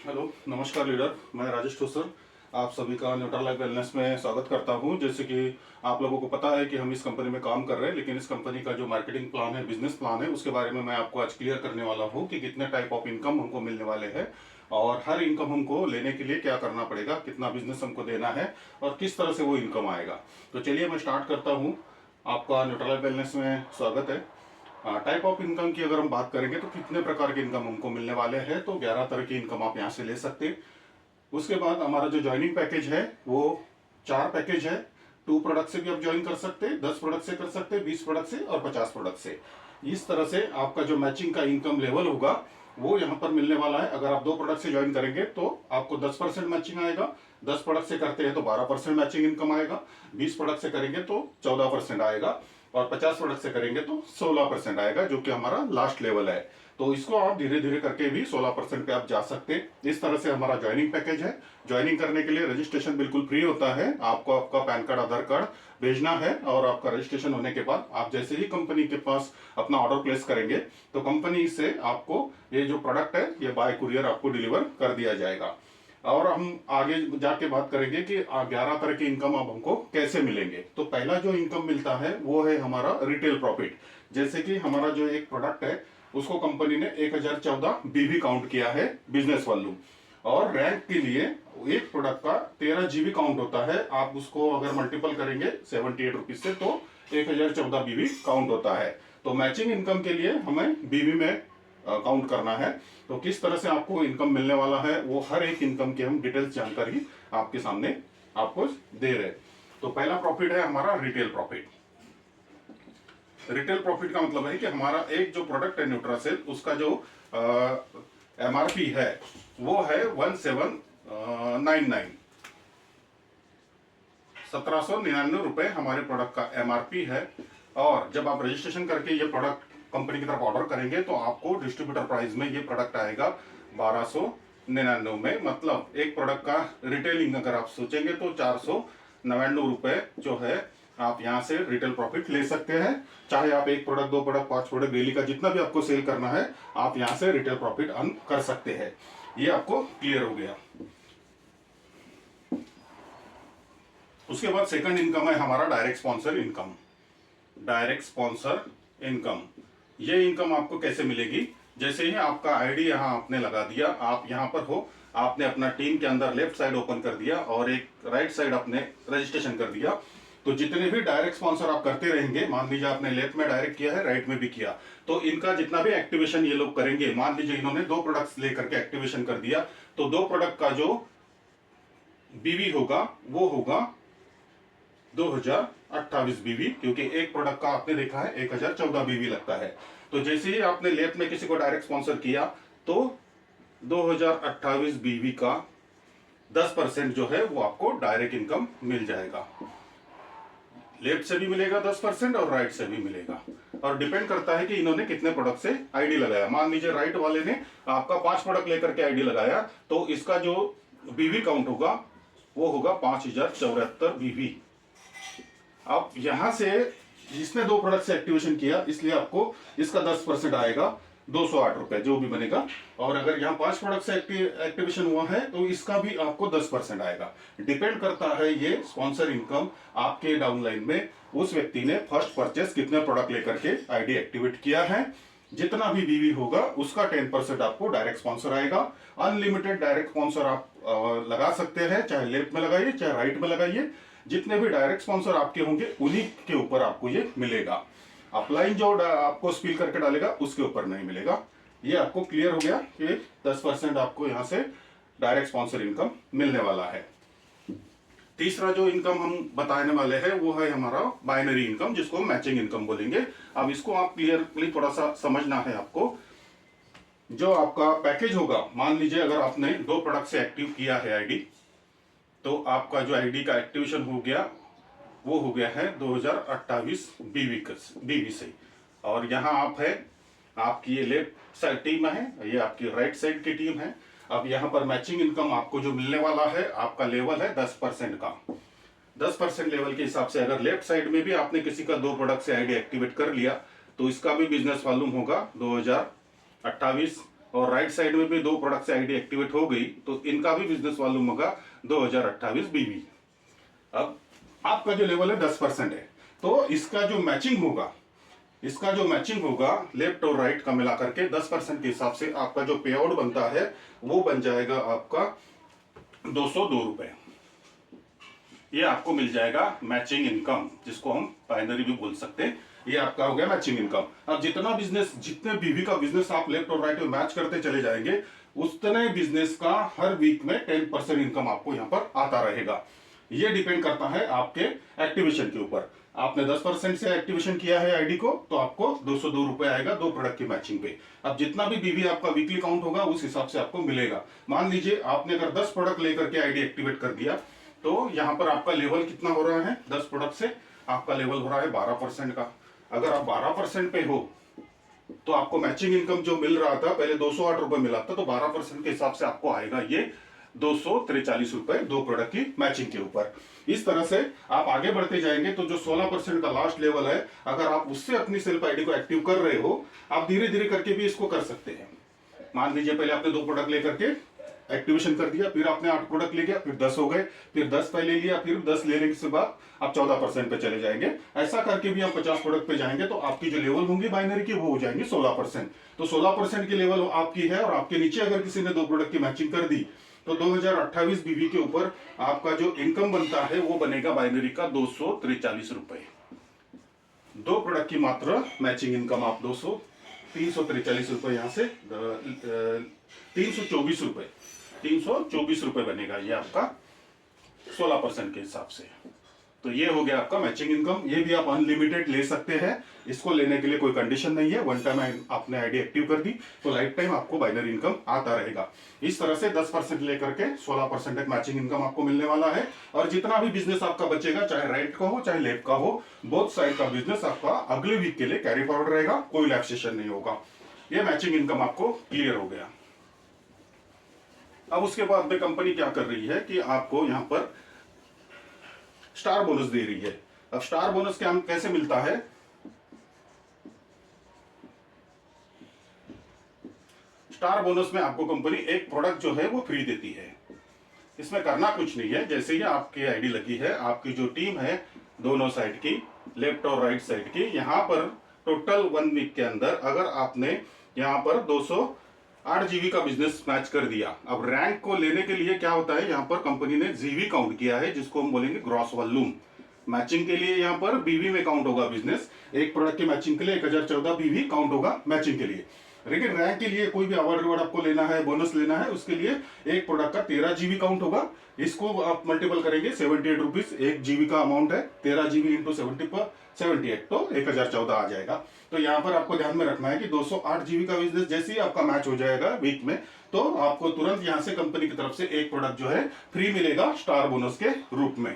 Hello, नमस्कार leader. मैं राजेश ठोसर आप सभी का न्यूट्रल लाइफ वेलनेस में स्वागत करता हूं। जैसे कि आप लोगों को पता है कि हम इस कंपनी में काम कर रहे हैं, लेकिन इस कंपनी का जो मार्केटिंग प्लान है, बिजनेस प्लान है, उसके बारे में मैं आपको आज क्लियर करने वाला हूं कि कितने टाइप ऑफ इनकम हमको मिलने वाले हैं और हर इनकम हमको लेने के लिए क्या करना पड़ेगा, कितना बिजनेस हमको देना है और किस तरह से वो इनकम आएगा। तो चलिए मैं स्टार्ट करता हूँ। आपका न्यूट्रल लाइफ वेलनेस में स्वागत है। टाइप ऑफ इनकम की अगर हम बात करेंगे तो कितने प्रकार के इनकम हमको मिलने वाले हैं, तो 11 तरह की इनकम आप यहाँ से ले सकते हैं। उसके बाद हमारा जो ज्वाइनिंग पैकेज है वो 4 पैकेज है। 2 प्रोडक्ट से भी आप ज्वाइन कर सकते हैं, 10 प्रोडक्ट से कर सकते हैं, 20 प्रोडक्ट से और 50 प्रोडक्ट से। इस तरह से आपका जो मैचिंग का इनकम लेवल होगा वो यहाँ पर मिलने वाला है। अगर आप 2 प्रोडक्ट से ज्वाइन करेंगे तो आपको 10% मैचिंग आएगा, 10 प्रोडक्ट से करते हैं तो 12% मैचिंग इनकम आएगा, 20 प्रोडक्ट से करेंगे तो 14% आएगा और 50 प्रोडक्ट से करेंगे तो 16% आएगा, जो कि हमारा लास्ट लेवल है। तो इसको आप धीरे धीरे करके भी 16% पे आप जा सकते हैं। इस तरह से हमारा ज्वाइनिंग पैकेज है। ज्वाइनिंग करने के लिए रजिस्ट्रेशन बिल्कुल फ्री होता है। आपको आपका पैन कार्ड, आधार कार्ड भेजना है और आपका रजिस्ट्रेशन होने के बाद आप जैसे ही कंपनी के पास अपना ऑर्डर प्लेस करेंगे तो कंपनी से आपको ये जो प्रोडक्ट है ये बाय कुरियर आपको डिलीवर कर दिया जाएगा। और हम आगे जाके बात करेंगे कि 11 तरह की इनकम अब हमको कैसे मिलेंगे। तो पहला जो इनकम मिलता है वो है हमारा रिटेल प्रॉफिट। जैसे कि हमारा जो एक प्रोडक्ट है उसको कंपनी ने 1014 बीवी काउंट किया है, बिजनेस वॉल्यूम, और रैंक के लिए एक प्रोडक्ट का 13 जीबी काउंट होता है। आप उसको अगर मल्टीपल करेंगे 78 रुपीज से तो 1014 बीवी काउंट होता है। तो मैचिंग इनकम के लिए हमें बीवी में काउंट करना है। तो किस तरह से आपको इनकम मिलने वाला है वो हर एक इनकम की हम डिटेल्स जानकारी आपके सामने आपको दे रहे हैं। तो पहला प्रॉफिट है हमारा रिटेल प्रॉफिट। रिटेल प्रॉफिट का मतलब है कि हमारा एक जो प्रोडक्ट है न्यूट्रासेल, उसका जो एमआरपी है वो है 1799 1799 रुपए हमारे प्रोडक्ट का एमआरपी है। और जब आप रजिस्ट्रेशन करके ये प्रोडक्ट कंपनी की तरफ ऑर्डर करेंगे तो आपको डिस्ट्रीब्यूटर प्राइस में ये प्रोडक्ट आएगा 1299 में। मतलब एक प्रोडक्ट का रिटेलिंग अगर आप सोचेंगे तो 499 रुपए जो है आप यहाँ से रिटेल प्रॉफिट ले सकते हैं। चाहे आप 1 प्रोडक्ट, 2 प्रोडक्ट, 5 प्रोडक्ट, डेली का जितना भी आपको सेल करना है आप यहाँ से रिटेल प्रॉफिट अर्न कर सकते हैं। ये आपको क्लियर हो गया। उसके बाद सेकंड इनकम है हमारा direct sponsor income. Direct sponsor income, ये इनकम आपको कैसे मिलेगी? जैसे ही आपका आईडी यहाँ आपने लगा दिया, आप यहाँ पर हो, आपने अपना टीम के अंदर लेफ्ट साइड ओपन कर दिया और एक राइट साइड आपने रजिस्ट्रेशन कर दिया, तो जितने भी डायरेक्ट स्पॉन्सर आप करते रहेंगे, मान लीजिए आपने लेफ्ट में डायरेक्ट किया है, राइट में भी किया, तो इनका जितना भी एक्टिवेशन ये लोग करेंगे, मान लीजिए इन्होंने 2 प्रोडक्ट्स लेकर के एक्टिवेशन कर दिया, तो 2 प्रोडक्ट का जो बीवी होगा वो होगा 2028 बीवी, क्योंकि एक प्रोडक्ट का आपने देखा है 1014 बीवी लगता है। तो जैसे ही आपने लेफ्ट में किसी को डायरेक्ट स्पॉन्सर किया तो 2028 बीवी का 10% जो है वो आपको डायरेक्ट इनकम मिल जाएगा। लेफ्ट से भी मिलेगा 10% और राइट से भी मिलेगा, और डिपेंड करता है कि इन्होंने कितने प्रोडक्ट से आईडी लगाया। मान लीजिए राइट वाले ने आपका 5 प्रोडक्ट लेकर के आईडी लगाया तो इसका जो बीवी काउंट होगा वो होगा 5074 बीवी। अब यहां से जिसने 2 प्रोडक्ट से एक्टिवेशन किया इसलिए आपको इसका 10% आएगा, 208 रुपए जो भी बनेगा। और अगर यहाँ 5 प्रोडक्ट से एक्टिवेशन हुआ है तो इसका भी आपको 10% आएगा। डिपेंड करता है ये स्पॉन्सर इनकम आपके डाउनलाइन में उस व्यक्ति ने फर्स्ट परचेस कितने प्रोडक्ट लेकर के आईडी एक्टिवेट किया है। जितना भी बीवी होगा उसका 10% आपको डायरेक्ट स्पॉन्सर आएगा। अनलिमिटेड डायरेक्ट स्पॉन्सर आप लगा सकते हैं, चाहे लेफ्ट में लगाइए चाहे राइट में लगाइए। जितने भी डायरेक्ट स्पॉन्सर आपके होंगे उन्हीं के ऊपर आपको ये मिलेगा। अपलाइन जो आपको स्पिल करके डालेगा उसके ऊपर नहीं मिलेगा। ये आपको क्लियर हो गया कि 10% आपको यहां से डायरेक्ट स्पॉन्सर इनकम मिलने वाला है। तीसरा जो इनकम हम बताने वाले हैं वो है हमारा बाइनरी इनकम, जिसको मैचिंग इनकम बोलेंगे। अब इसको आप क्लियरली थोड़ा सा समझना है आपको। जो आपका पैकेज होगा, मान लीजिए अगर आपने 2 प्रोडक्ट से एक्टिव किया है आईडी, तो आपका जो आईडी का एक्टिवेशन हो गया वो हो गया है 2028 बीवी से। और यहाँ आप है, आपकी ये लेफ्ट साइड टीम है, ये आपकी राइट साइड की टीम है। अब यहाँ पर मैचिंग इनकम आपको जो मिलने वाला है, आपका लेवल है 10% का। 10% लेवल के हिसाब से अगर लेफ्ट साइड में भी आपने किसी का 2 प्रोडक्ट से आईडी एक्टिवेट कर लिया तो इसका भी बिजनेस वॉल्यूम होगा 2028 और राइट साइड में भी 2 प्रोडक्ट से आईडी एक्टिवेट हो गई, तो इनका भी बिजनेस वॉल्यूम होगा 2028 बीवी। अब आपका जो लेवल है 10% है, तो इसका जो मैचिंग होगा लेफ्ट और राइट का मिला करके 10% के हिसाब से आपका जो पे आउट बनता है वो बन जाएगा आपका 202 रुपए। ये आपको मिल जाएगा मैचिंग इनकम, जिसको हम बाइनरी भी बोल सकते हैं। ये आपका हो गया मैचिंग इनकम। अब जितने बीवी का बिजनेस आप लेफ्ट और राइट में मैच करते चले जाएंगे, उतने बिजनेस का हर वीक में 10% इनकम आपको यहाँ पर आता रहेगा। ये डिपेंड करता है आपके एक्टिवेशन के ऊपर। आपने 10% से एक्टिवेशन किया है आईडी को, तो आपको 202 रुपए आएगा 2 प्रोडक्ट की मैचिंग पे। अब जितना भी बीवी आपका वीकली काउंट होगा उस हिसाब से आपको मिलेगा। मान लीजिए आपने अगर 10 प्रोडक्ट लेकर के आईडी एक्टिवेट कर दिया, तो यहाँ पर आपका लेवल कितना हो रहा है, 10 प्रोडक्ट से आपका लेवल हो रहा है 12% का। अगर आप 12% पे हो तो आपको मैचिंग इनकम जो मिल रहा था पहले 208 रुपए मिला था, तो 12% के हिसाब से आपको आएगा ये 243 रुपए 2 प्रोडक्ट की मैचिंग के ऊपर। इस तरह से आप आगे बढ़ते जाएंगे तो जो 16% का लास्ट लेवल है, अगर आप उससे अपनी सेल्फ आईडी को एक्टिव कर रहे हो, आप धीरे धीरे करके भी इसको कर सकते हैं। मान लीजिए पहले आपने 2 प्रोडक्ट लेकर के एक्टिवेशन कर दिया, फिर आपने 8 प्रोडक्ट ले गया, फिर 10 हो गए, फिर 10 पे ले लिया, फिर 10 लेने के बाद आप 14% पे चले जाएंगे। ऐसा करके भी आप 50 प्रोडक्ट पे जाएंगे तो आपकी जो लेवल होंगी बाइनरी की वो हो जाएंगे 16%। तो 16% की लेवल आपकी है, और आपके नीचे अगर किसी ने 2 प्रोडक्ट की मैचिंग कर दी, तो 2028 बीवी के ऊपर आपका जो इनकम बनता है वो बनेगा बाइनरी का 243 रुपए। 2 प्रोडक्ट की मात्र मैचिंग इनकम आप 343 रुपए यहाँ से 324 रुपए बनेगा ये आपका 16% के हिसाब से। तो ये हो गया आपका मैचिंग इनकम। ये भी आप अनलिमिटेड ले सकते हैं, इसको लेने के लिए कोई कंडीशन नहीं है। वन टाइम आपने आईडी एक्टिव कर दी तो लाइफ टाइम आपको बाइनरी इनकम आता रहेगा। इस तरह से 10% लेकर के 16% एक मैचिंग इनकम आपको मिलने वाला है। और जितना भी बिजनेस आपका बचेगा, चाहे राइट का हो चाहे लेफ्ट का हो, बोथ साइड का बिजनेस आपका अगले वीक के लिए कैरी फॉरवर्ड रहेगा, कोई लैप्सेशन नहीं होगा। ये मैचिंग इनकम आपको क्लियर हो गया। अब उसके बाद में कंपनी क्या कर रही है कि आपको यहाँ पर स्टार बोनस दे रही है। अब स्टार बोनस क्या कैसे मिलता है, स्टार बोनस में आपको कंपनी एक प्रोडक्ट जो है वो फ्री देती है। इसमें करना कुछ नहीं है, जैसे ही आपकी आईडी लगी है, आपकी जो टीम है दोनों साइड की, लेफ्ट और राइट साइड की, यहाँ पर टोटल 1 वीक के अंदर अगर आपने यहाँ पर 208 जीबी का बिजनेस मैच कर दिया। अब रैंक को लेने के लिए क्या होता है, यहाँ पर कंपनी ने जीबी काउंट किया है, जिसको हम बोलेंगे ग्रॉस वॉल्यूम। मैचिंग के लिए यहाँ पर बीवी में काउंट होगा बिजनेस। एक प्रोडक्ट की मैचिंग के लिए 1014 बीवी काउंट होगा मैचिंग के लिए। लेकिन रैंक के लिए कोई भी अवार्ड रिवार्ड आपको लेना है, बोनस लेना है, उसके लिए एक प्रोडक्ट का 13 जीबी काउंट होगा। इसको आप मल्टीपल करेंगे, 78 रुपीज 1 जीबी का अमाउंट है, 13 जीबी इंटू 78 तो 1014 आ जाएगा। तो यहाँ पर आपको ध्यान में रखना है कि 208 जीबी का बिजनेस जैसे ही आपका मैच हो जाएगा वीक में, तो आपको तुरंत यहाँ से कंपनी की तरफ से एक प्रोडक्ट जो है फ्री मिलेगा स्टार बोनस के रूप में।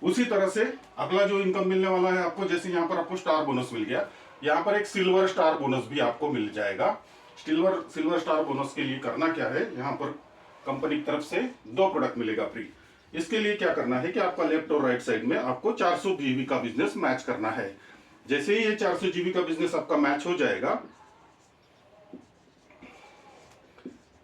उसी तरह से अगला जो इनकम मिलने वाला है आपको, जैसे यहाँ पर आपको स्टार बोनस मिल गया, यहाँ पर एक सिल्वर स्टार बोनस भी आपको मिल जाएगा। सिल्वर स्टार बोनस के लिए करना क्या है, यहाँ पर कंपनी की तरफ से 2 प्रोडक्ट मिलेगा फ्री। इसके लिए क्या करना है कि आपका लेफ्ट और राइट साइड में आपको 400 जीबी का बिजनेस मैच करना है। जैसे ही ये 400 जीबी का बिजनेस आपका मैच हो जाएगा,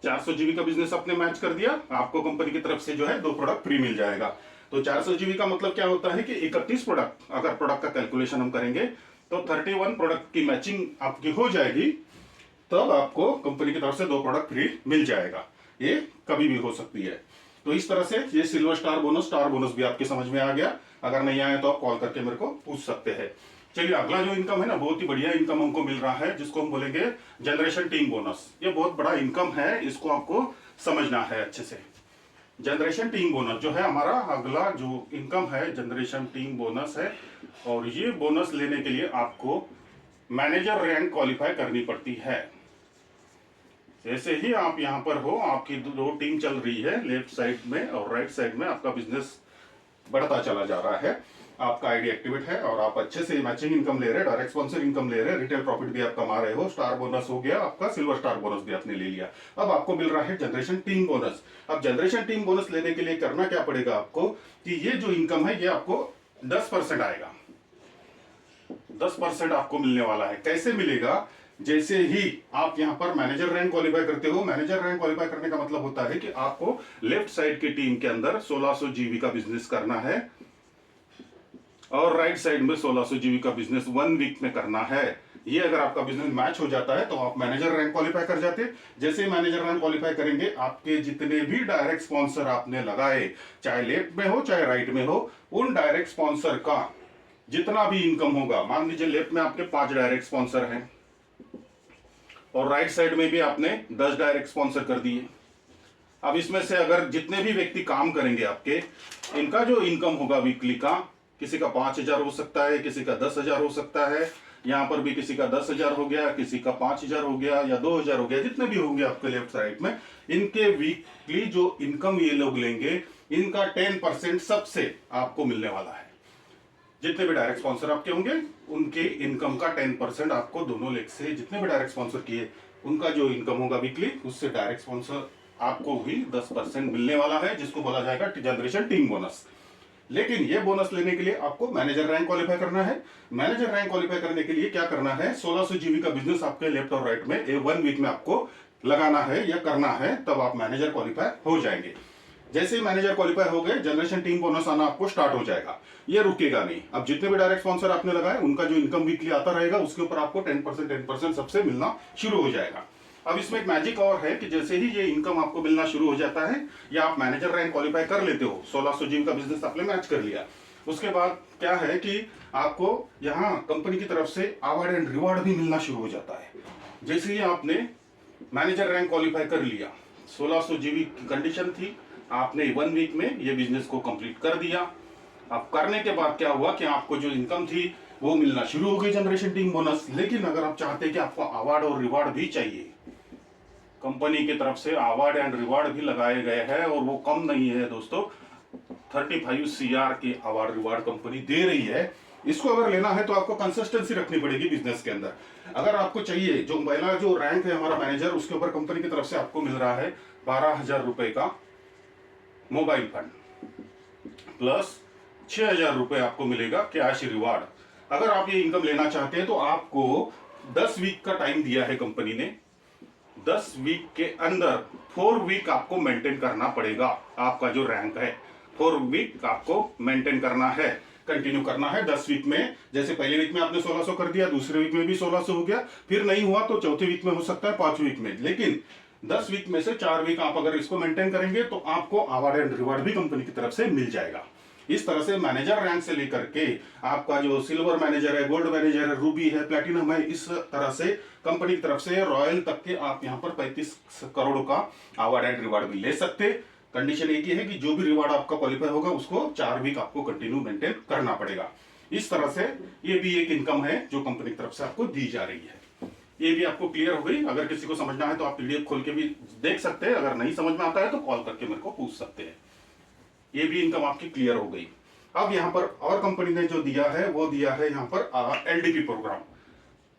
400 जीबी का बिजनेस आपने मैच कर दिया, आपको कंपनी की तरफ से जो है 2 प्रोडक्ट फ्री मिल जाएगा। तो 400 जीबी का मतलब क्या होता है कि 31 प्रोडक्ट, अगर प्रोडक्ट का कैलकुलेशन हम करेंगे तो 31 प्रोडक्ट की मैचिंग आपकी हो जाएगी, तब आपको कंपनी की तरफ से 2 प्रोडक्ट फ्री मिल जाएगा। ये कभी भी हो सकती है। तो इस तरह से ये सिल्वर स्टार बोनस भी आपके समझ में आ गया। अगर नहीं आया तो आप कॉल करके मेरे को पूछ सकते हैं। चलिए, अगला जो इनकम है ना, बहुत ही बढ़िया इनकम हमको मिल रहा है, जिसको हम बोलेंगे जनरेशन टीम बोनस। ये बहुत बड़ा इनकम है, इसको आपको समझना है अच्छे से। जनरेशन टीम बोनस जो है हमारा अगला जो इनकम है, जनरेशन टीम बोनस है। और ये बोनस लेने के लिए आपको मैनेजर रैंक क्वालिफाई करनी पड़ती है। जैसे ही आप यहाँ पर हो, आपकी 2 टीम चल रही है, लेफ्ट साइड में और राइट साइड में आपका बिजनेस बढ़ता चला जा रहा है, आपका आईडी एक्टिवेट है और आप अच्छे से मैचिंग इनकम ले रहे हैं, डायरेक्ट स्पॉन्सर इनकम ले रहे हैं, रिटेल प्रॉफिट भी आप कमा रहे हो, स्टार बोनस हो गया आपका, सिल्वर स्टार बोनस भी आपने ले लिया। अब आपको मिल रहा है जनरेशन टीम बोनस। अब जनरेशन टीम बोनस लेने के लिए करना क्या पड़ेगा आपको कि ये जो इनकम है ये आपको 10% आएगा, 10% आपको मिलने वाला है। कैसे मिलेगा जैसे ही आप यहाँ पर मैनेजर रैंक क्वालिफाई करते हो, मैनेजर रैंक क्वालिफाई करने का मतलब होता है कि आपको लेफ्ट साइड की टीम के अंदर 1600 जीबी का बिजनेस करना है और राइट साइड में 1600 जीबी का बिजनेस 1 वीक में करना है। ये अगर आपका बिजनेस मैच हो जाता है तो आप मैनेजर रैंक क्वालिफाई कर जाते। जैसे ही मैनेजर रैंक क्वालिफाई करेंगे, आपके जितने भी डायरेक्ट स्पॉन्सर आपने लगाए, चाहे लेफ्ट में हो चाहे राइट में हो, उन डायरेक्ट स्पॉन्सर का जितना भी इनकम होगा, मान लीजिए लेफ्ट में आपके 5 डायरेक्ट स्पॉन्सर हैं और राइट साइड में भी आपने 10 डायरेक्ट स्पॉन्सर कर दिए। अब इसमें से अगर जितने भी व्यक्ति काम करेंगे आपके, इनका जो इनकम होगा वीकली का, किसी का 5,000 हो सकता है, किसी का 10,000 हो सकता है, यहाँ पर भी किसी का 10,000 हो गया, किसी का 5,000 हो गया या 2,000 हो गया, जितने भी होंगे आपके लेफ्ट साइड में, इनके वीकली जो इनकम ये लोग लेंगे, इनका 10% सबसे आपको मिलने वाला है। जितने भी डायरेक्ट स्पॉन्सर आपके होंगे, उनके इनकम का 10% आपको दोनों लेग से, जितने भी डायरेक्ट स्पॉन्सर किए, उनका जो इनकम होगा वीकली, उससे डायरेक्ट स्पॉन्सर आपको भी 10% मिलने वाला है, जिसको बोला जाएगा जनरेशन टीम बोनस। लेकिन ये बोनस लेने के लिए आपको मैनेजर रैंक क्वालिफाई करना है। मैनेजर रैंक क्वालिफाई करने के लिए क्या करना है, 1600 जीबी का बिजनेस आपके लेफ्ट और राइट में 1 वीक में आपको लगाना है या करना है, तब आप मैनेजर क्वालिफाई हो जाएंगे। जैसे ही मैनेजर क्वालिफाई हो गए, जनरेशन टीम बोनस आना आपको स्टार्ट हो जाएगा। ये रुकेगा नहीं। अब जितने भी डायरेक्ट स्पॉन्सर आपने लगाए, उनका जो इनकम वीकली आता रहेगा, उसके ऊपर आपको 10% सबसे मिलना शुरू हो जाएगा। अब इसमें एक मैजिक और है कि जैसे ही ये इनकम आपको मिलना शुरू हो जाता है, या आप मैनेजर रैंक क्वालिफाई कर लेते हो, 1600 जीबी का बिजनेस आपने मैच कर लिया, उसके बाद क्या है कि आपको यहाँ कंपनी की तरफ से अवार्ड एंड रिवॉर्ड भी मिलना शुरू हो जाता है। जैसे ही आपने मैनेजर रैंक क्वालिफाई कर लिया, 1600 जीबी की कंडीशन थी, आपने 1 वीक में ये बिजनेस को कंप्लीट कर दिया। अब करने के बाद क्या हुआ कि आपको जो इनकम थी वो मिलना शुरू हो गई, जनरेशन टीम बोनस। लेकिन अगर आप चाहते हैं कि आपको अवार्ड और रिवॉर्ड भी चाहिए, कंपनी की तरफ से अवार्ड एंड रिवॉर्ड भी लगाए गए हैं और वो कम नहीं है दोस्तों, 35 CR के अवार्ड रिवॉर्ड कंपनी दे रही है। इसको अगर लेना है तो आपको कंसिस्टेंसी रखनी पड़ेगी बिजनेस के अंदर। अगर आपको चाहिए, जो पहला जो रैंक है हमारा मैनेजर, उसके ऊपर कंपनी की तरफ से आपको मिल रहा है 12,000 रुपए का मोबाइल फंड प्लस 6,000 रुपए आपको मिलेगा कैश रिवार्ड। अगर आप ये इनकम लेना चाहते हैं तो आपको 10 वीक का टाइम दिया है कंपनी ने। 10 वीक के अंदर 4 वीक आपको मेंटेन करना पड़ेगा। आपका जो रैंक है 4 वीक आपको मेंटेन करना है, कंटिन्यू करना है। 10 वीक में, जैसे पहले वीक में आपने 1600 कर दिया, दूसरे वीक में भी 1600 हो गया, फिर नहीं हुआ तो चौथे वीक में हो सकता है, 5 वीक में। लेकिन 10 वीक में से 4 वीक आप अगर इसको मेंटेन करेंगे तो आपको अवार्ड एंड रिवॉर्ड भी कंपनी की तरफ से मिल जाएगा। इस तरह से मैनेजर रैंक से लेकर के आपका जो सिल्वर मैनेजर है, गोल्ड मैनेजर है, रूबी है, प्लेटिनम है, इस तरह से कंपनी की तरफ से रॉयल तक के आप यहाँ पर 35 करोड़ का अवार्ड एंड रिवॉर्ड भी ले सकते। कंडीशन एक ही है कि जो भी रिवॉर्ड आपका क्वालिफाई होगा उसको 4 वीक आपको कंटिन्यू मेंटेन करना पड़ेगा। इस तरह से ये भी एक इनकम है जो कंपनी की तरफ से आपको दी जा रही है। ये भी आपको क्लियर हो गई। अगर किसी को समझना है तो आप PDF खोल के भी देख सकते हैं, अगर नहीं समझ में आता है तो कॉल करके मेरे को पूछ सकते हैं। ये भी इनकम आपकी क्लियर हो गई। अब यहाँ पर और कंपनी ने जो दिया है वो दिया है यहाँ पर LDP programme.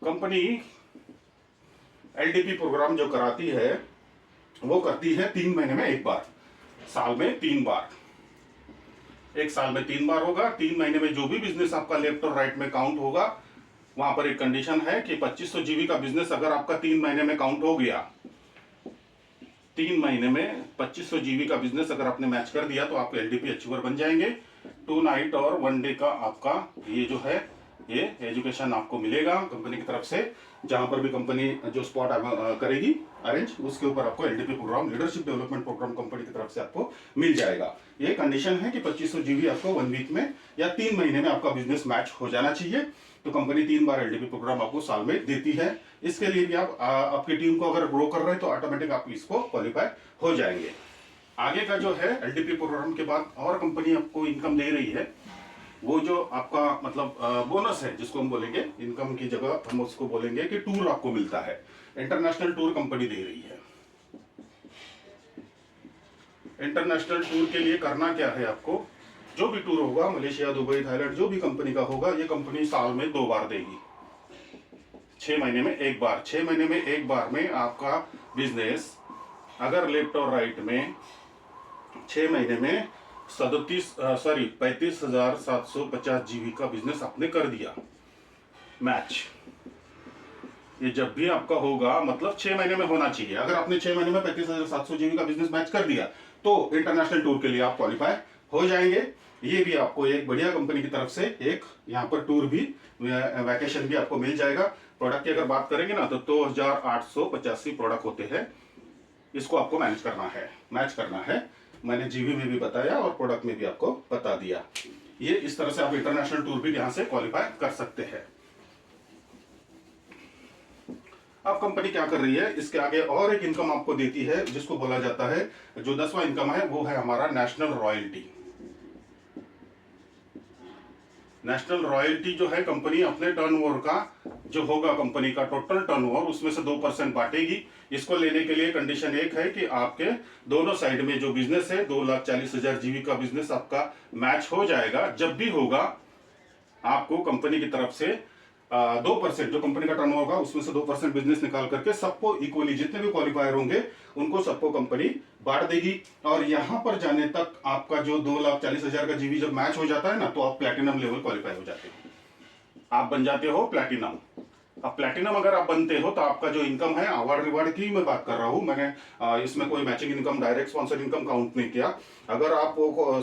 Company LDP programme जो कराती है वो करती है 3 महीने में एक बार, साल में 3 बार। एक साल में 3 बार होगा। 3 महीने में जो भी बिजनेस आपका लेफ्ट और राइट में काउंट होगा, वहां पर एक कंडीशन है कि 2500 जीबी का बिजनेस अगर आपका 3 महीने में काउंट हो गया, 3 महीने में 2500 जीबी का बिजनेस अगर आपने मैच कर दिया तो आप LDP अचीवर बन जाएंगे। 2 नाइट और 1 डे का आपका ये जो है ये एजुकेशन आपको मिलेगा कंपनी की तरफ से। जहां पर भी कंपनी जो स्पॉट करेगी अरेंज, उसके ऊपर आपको LDP programme, leadership development programme company की तरफ से आपको मिल जाएगा। ये कंडीशन है कि 2500 जीबी आपको 1 वीक में या 3 महीने में आपका बिजनेस मैच हो जाना चाहिए। तो कंपनी 3 बार LDP प्रोग्राम आपको साल में देती है। इसके लिए भी आप आपकी टीम को अगर ग्रो कर रहे हैं तो ऑटोमेटिक आप इसको क्वालिफाई हो जाएंगे। आगे का जो है LDP प्रोग्राम के बाद और कंपनी आपको इनकम दे रही है, वो जो आपका मतलब बोनस है, जिसको हम बोलेंगे इनकम की जगह हम उसको बोलेंगे कि टूर आपको मिलता है। इंटरनेशनल टूर कंपनी दे रही है। इंटरनेशनल टूर के लिए करना क्या है, आपको जो भी टूर होगा, मलेशिया, दुबई, थाईलैंड, जो भी कंपनी का होगा, ये कंपनी साल में 2 बार देगी। 6 महीने में एक बार। 6 महीने में एक बार में आपका बिजनेस अगर लेफ्ट और राइट में 6 महीने में 35,750 जीबी का बिजनेस आपने कर दिया मैच, ये जब भी आपका होगा मतलब 6 महीने में होना चाहिए। अगर आपने 6 महीने में 35,700 जीबी का बिजनेस मैच कर दिया तो इंटरनेशनल टूर के लिए आप क्वालिफाई हो जाएंगे। ये भी आपको एक बढ़िया कंपनी की तरफ से एक यहाँ पर टूर भी, वैकेशन भी आपको मिल जाएगा। प्रोडक्ट की अगर बात करेंगे ना तो 2885 प्रोडक्ट होते हैं, इसको आपको मैनेज करना है। मैंने जीबी में भी बताया और प्रोडक्ट में भी आपको बता दिया। ये इस तरह से आप इंटरनेशनल टूर भी यहाँ से क्वालिफाई कर सकते हैं। अब कंपनी क्या कर रही है, इसके आगे और एक इनकम आपको देती है जिसको बोला जाता है, जो 10वां इनकम है वो है हमारा नेशनल रॉयल्टी। नेशनल रॉयल्टी जो है कंपनी अपने टर्नओवर का जो होगा, कंपनी का टोटल टर्नओवर उसमें से 2% बांटेगी। इसको लेने के लिए कंडीशन एक है कि आपके दोनों साइड में जो बिजनेस है 2,40,000 जीबी का बिजनेस आपका मैच हो जाएगा। जब भी होगा आपको कंपनी की तरफ से 2%, जो कंपनी का टर्नओवर होगा उसमें से 2% बिजनेस निकाल करके सबको इक्वली, जितने भी क्वालिफायर होंगे उनको सबको कंपनी बांट देगी। और यहां पर जाने तक आपका जो 2,40,000 का जीबी जब मैच हो जाता है ना, तो आप प्लैटिनम लेवल क्वालिफाई हो जाते हो, आप बन जाते हो प्लैटिनम। अब प्लैटिनम अगर आप बनते हो तो आपका जो इनकम है, अवार्ड रिवार्ड की मैं बात कर रहा हूं, मैंने इसमें कोई matching income, direct sponsor income count नहीं किया। अगर आप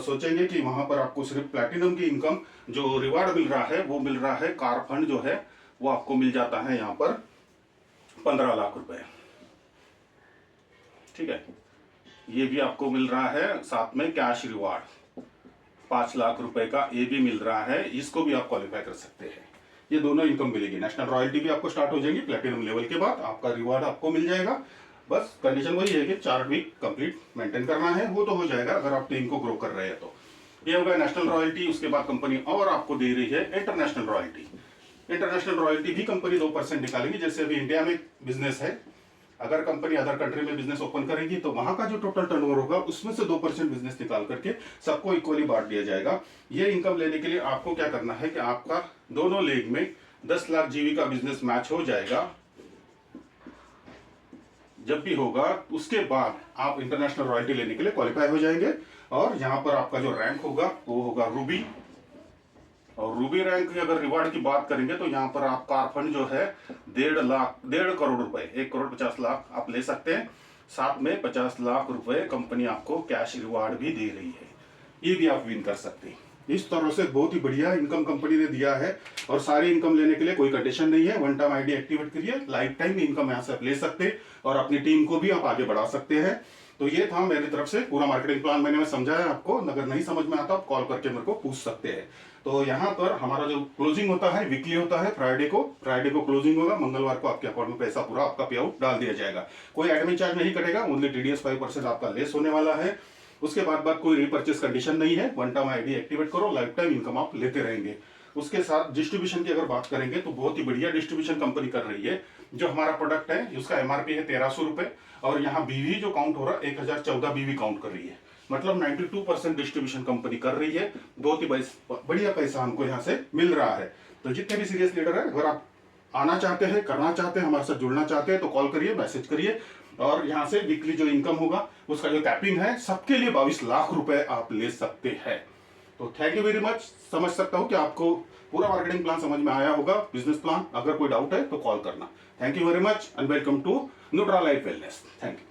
सोचेंगे कि वहां पर आपको सिर्फ प्लैटिनम की इनकम जो रिवार्ड मिल रहा है वो मिल रहा है, कार फंड जो है वो आपको मिल जाता है यहाँ पर 15 लाख रुपए, ठीक है। ये भी आपको मिल रहा है, साथ में कैश रिवार्ड 5 लाख रुपए का ये भी मिल रहा है, इसको भी आप क्वालिफाई कर सकते हैं। ये दोनों इनकम मिलेगी। नेशनल रॉयल्टी भी आपको स्टार्ट हो जाएगी प्लैटिनम लेवल के बाद, आपका रिवार्ड आपको मिल जाएगा। बस कंडीशन वही है कि 4 वीक कंप्लीट मेंटेन करना है, वो तो हो जाएगा अगर आप टीम को ग्रो कर रहे हैं तो। ये होगा नेशनल रॉयल्टी। उसके बाद कंपनी और आपको दे रही है इंटरनेशनल रॉयल्टी। इंटरनेशनल रॉयल्टी भी कंपनी 2% निकालेगी। जैसे अभी इंडिया में बिजनेस है, अगर कंपनी अदर कंट्री में बिजनेस ओपन करेगी तो वहां का जो टोटल टर्नओवर होगा उसमें से 2% बिजनेस निकाल करके सबको इक्वली बांट दिया जाएगा। ये इनकम लेने के लिए आपको क्या करना है कि आपका दोनों लेग में 10 लाख जीबी का बिजनेस मैच हो जाएगा। जब भी होगा उसके बाद आप इंटरनेशनल रॉयल्टी लेने के लिए क्वालिफाई हो जाएंगे। और यहाँ पर आपका जो रैंक होगा वो होगा रूबी। और रूबी रैंक की अगर रिवार्ड की बात करेंगे तो यहाँ पर आप कार फंड जो है 1.5 करोड़ रुपए, 1,50,00,000 आप ले सकते हैं। साथ में 50 लाख रुपए कंपनी आपको कैश रिवार्ड भी दे रही है, ये भी आप विन कर सकते हैं। इस तरह से बहुत ही बढ़िया इनकम कंपनी ने दिया है। और सारी इनकम लेने के लिए कोई कंडीशन नहीं है, वन टाइम आईडी एक्टिवेट करिए, लाइफ टाइम इनकम यहाँ से आप ले सकते हैं और अपनी टीम को भी आप आगे बढ़ा सकते हैं। तो ये था मेरी तरफ से पूरा मार्केटिंग प्लान, मैंने समझाया आपको। अगर नहीं समझ में आता आप कॉल करके मेरे को पूछ सकते हैं। तो यहाँ पर हमारा जो क्लोजिंग होता है वीकली होता है, फ्राइडे को क्लोजिंग होगा, मंगलवार को आपके अकाउंट में पैसा पूरा आपका पे आउट डाल दिया जाएगा। कोई एडमिन चार्ज नहीं कटेगा, ओनली TDS 5% आपका लेस होने वाला है। उसके बाद कोई रिपर्चेस कंडीशन नहीं है, वन टाइम आईडी एक्टिवेट करो, लाइफ टाइम इनकम आप लेते रहेंगे। उसके साथ डिस्ट्रीब्यूशन की अगर बात करेंगे तो बहुत ही बढ़िया डिस्ट्रीब्यूशन कंपनी कर रही है। जो हमारा प्रोडक्ट है उसका MRP है 1300 रुपए और यहाँ बीवी जो काउंट हो रहा है 1014 बीवी काउंट कर रही है, मतलब 92% डिस्ट्रीब्यूशन कंपनी कर रही है। बहुत ही बढ़िया पैसा हमको यहाँ से मिल रहा है। तो जितने भी सीरियस लीडर है, अगर आप आना चाहते हैं, करना चाहते हैं, हमारे साथ जुड़ना चाहते हैं तो कॉल करिए, मैसेज करिए। और यहाँ से वीकली जो इनकम होगा उसका जो कैपिंग है सबके लिए 22 लाख रुपए आप ले सकते हैं। तो थैंक यू वेरी मच। समझ सकता हूँ कि आपको पूरा मार्केटिंग प्लान समझ में आया होगा, बिजनेस प्लान। अगर कोई डाउट है तो कॉल करना। Thank you very much and welcome to Nutra Life Wellness. Thank you.